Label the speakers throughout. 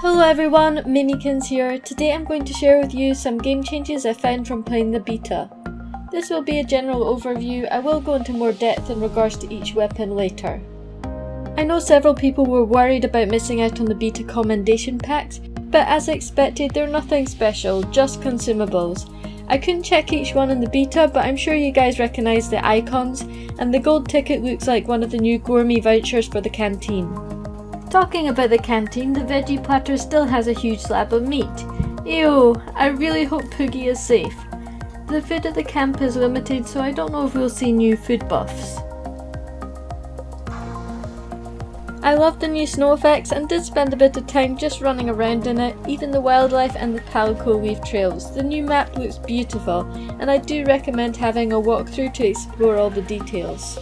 Speaker 1: Hello everyone, Minnikins here. Today I'm going to share with you some game changes I found from playing the beta. This will be a general overview. I will go into more depth in regards to each weapon later. I know several people were worried about missing out on the beta commendation packs, but as expected they're nothing special, just consumables. I couldn't check each one in the beta, but I'm sure you guys recognise the icons, and the gold ticket looks like one of the new gourmet vouchers for the canteen. Talking about the canteen, the veggie platter still has a huge slab of meat. Ew, I really hope Poogie is safe. The food at the camp is limited, so I don't know if we'll see new food buffs. I love the new snow effects and did spend a bit of time just running around in it, even the wildlife and the calico leaf trails. The new map looks beautiful, and I do recommend having a walkthrough to explore all the details.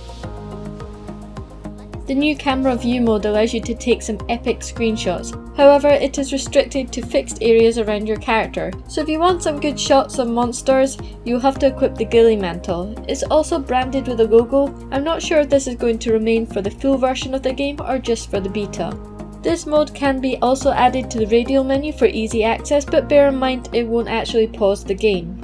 Speaker 1: The new camera view mode allows you to take some epic screenshots, however it is restricted to fixed areas around your character, so if you want some good shots of monsters, you'll have to equip the ghillie mantle. It's also branded with a logo. I'm not sure if this is going to remain for the full version of the game or just for the beta. This mode can be also added to the radial menu for easy access, but bear in mind it won't actually pause the game.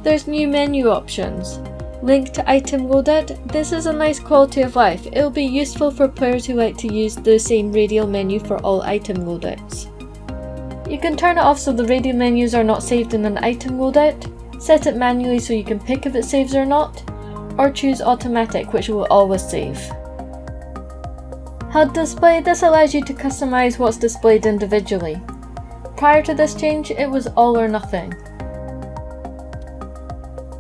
Speaker 1: There's new menu options. Link to item loadout. This is a nice quality of life. It'll be useful for players who like to use the same radial menu for all item loadouts. You can turn it off so the radial menus are not saved in an item loadout, set it manually so you can pick if it saves or not, or choose automatic, which will always save. HUD display. This allows you to customize what's displayed individually. Prior to this change, it was all or nothing.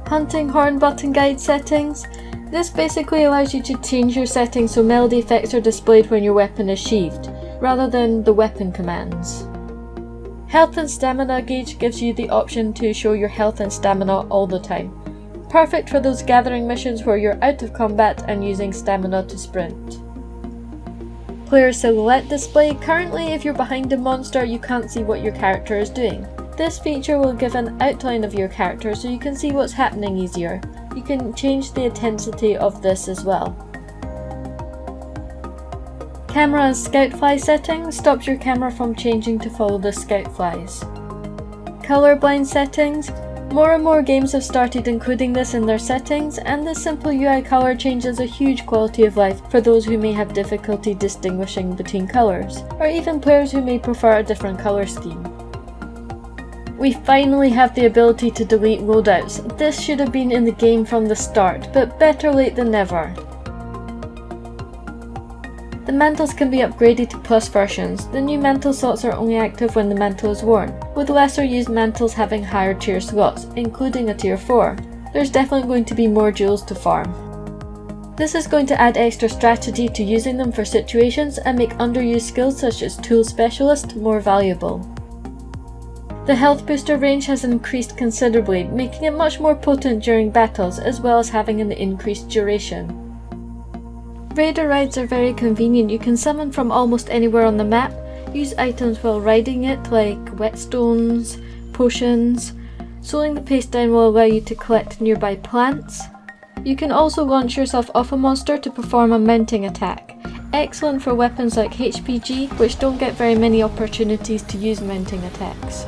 Speaker 1: Hunting horn button guide settings. This basically allows you to change your settings so melody effects are displayed when your weapon is sheathed, rather than the weapon commands. Health and stamina gauge gives you the option to show your health and stamina all the time. Perfect for those gathering missions where you're out of combat and using stamina to sprint. Player silhouette display. Currently, if you're behind a monster, you can't see what your character is doing. This feature will give an outline of your character so you can see what's happening easier. You can change the intensity of this as well. Camera and scout fly settings stops your camera from changing to follow the scout flies. Colorblind settings. More and more games have started including this in their settings, and the simple UI color change is a huge quality of life for those who may have difficulty distinguishing between colors, or even players who may prefer a different color scheme. We finally have the ability to delete loadouts. This should have been in the game from the start, but better late than never. The mantles can be upgraded to plus versions. The new mantle slots are only active when the mantle is worn, with lesser used mantles having higher tier slots, including a tier 4. There's definitely going to be more jewels to farm. This is going to add extra strategy to using them for situations and make underused skills such as Tool Specialist more valuable. The health booster range has increased considerably, making it much more potent during battles, as well as having an increased duration. Raider rides are very convenient. You can summon from almost anywhere on the map, use items while riding it like whetstones, potions. Slowing the pace down will allow you to collect nearby plants. You can also launch yourself off a monster to perform a mounting attack. Excellent for weapons like HPG, which don't get very many opportunities to use mounting attacks.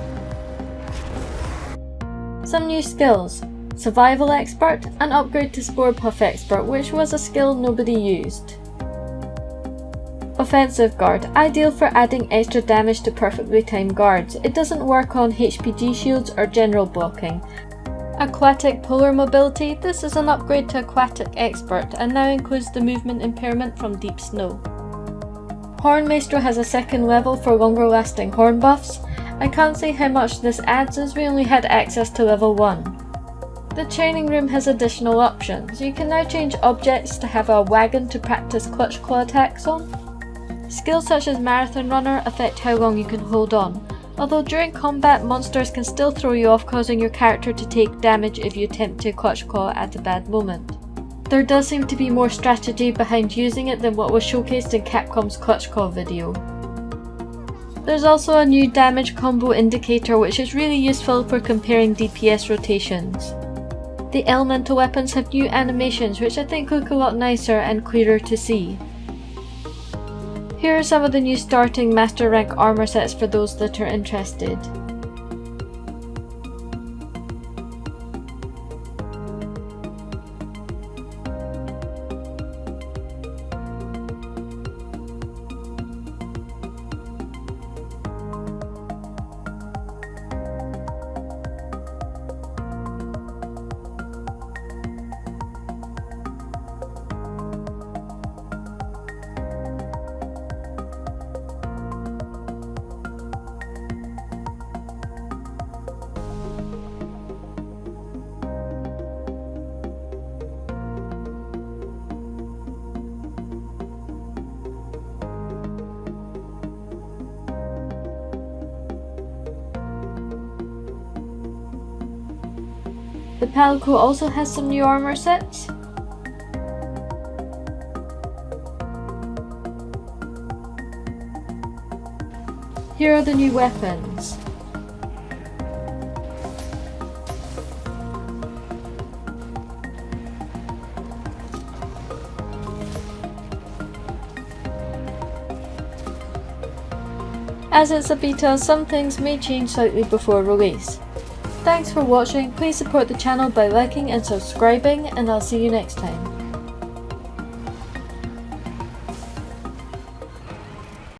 Speaker 1: Some new skills. Survival Expert, an upgrade to Spore Puff Expert, which was a skill nobody used. Offensive Guard, ideal for adding extra damage to perfectly timed guards. It doesn't work on HPG shields or general blocking. Aquatic Polar Mobility, this is an upgrade to Aquatic Expert and now includes the movement impairment from deep snow. Horn Maestro has a second level for longer lasting horn buffs. I can't say how much this adds as we only had access to level 1. The training room has additional options. You can now change objects to have a wagon to practice clutch claw attacks on. Skills such as Marathon Runner affect how long you can hold on, although during combat monsters can still throw you off, causing your character to take damage if you attempt to clutch claw at a bad moment. There does seem to be more strategy behind using it than what was showcased in Capcom's clutch claw video. There's also a new damage combo indicator which is really useful for comparing DPS rotations. The elemental weapons have new animations which I think look a lot nicer and clearer to see. Here are some of the new starting Master Rank armor sets for those that are interested. The Palico also has some new armor sets. Here are the new weapons. As it's a beta, some things may change slightly before release. Thanks for watching, please support the channel by liking and subscribing, and I'll see you next time.